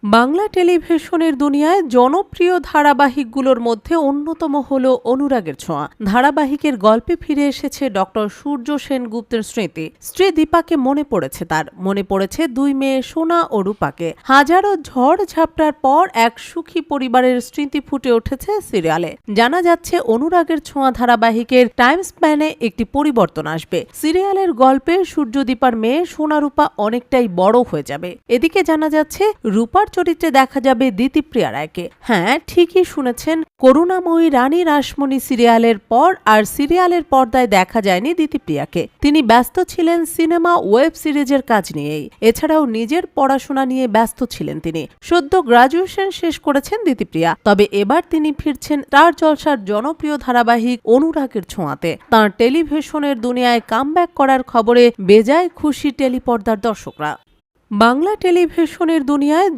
বাংলা টেলিভিশনের দুনিয়ায় জনপ্রিয় ধারাবাহিকগুলোর মধ্যে অন্যতম হল অনুরাগের ছোঁয়া। ধারাবাহিকের গল্পে ফিরে এসেছে ডক্টর সূর্য সেনগুপ্তের স্মৃতি। স্ত্রী দীপাকে মনে পড়েছে দুই মেয়ে সোনা ও রূপাকে। হাজারো ঝড় ঝাপটার পর এক সুখী পরিবারের স্মৃতি ফুটে উঠেছে সিরিয়ালে। জানা যাচ্ছে অনুরাগের ছোঁয়া ধারাবাহিকের টাইম স্প্যানে একটি পরিবর্তন আসবে। সিরিয়ালের গল্পে সূর্য দীপার মেয়ে সোনা রূপা অনেকটাই বড় হয়ে যাবে। এদিকে জানা যাচ্ছে রূপার চরিত্রে দেখা যাবে দিতিপ্রিয়া রায়কে। হ্যাঁ, ঠিকই শুনেছেন, করুণাময়ী রানী রাসমণি সিরিয়ালের পর আর সিরিয়ালের পর্দায় দেখা যায়নি দিতিপ্রিয়াকে। তিনি ব্যস্ত ছিলেন সিনেমা ওয়েব সিরিজের কাজ নিয়েই। এছাড়াও নিজের পড়াশোনা নিয়ে ব্যস্ত ছিলেন তিনি। সদ্য গ্রাজুয়েশন শেষ করেছেন দিতিপ্রিয়া। তবে এবার তিনি ফিরছেন স্টার জলসার জনপ্রিয় ধারাবাহিক অনুরাগের ছোঁয়াতে। তাঁর টেলিভিশনের দুনিয়ায় কামব্যাক করার খবরে বেজায় খুশি টেলিপর্দার দর্শকরা। বাংলা টেলিভিশনের দুনিয়ায়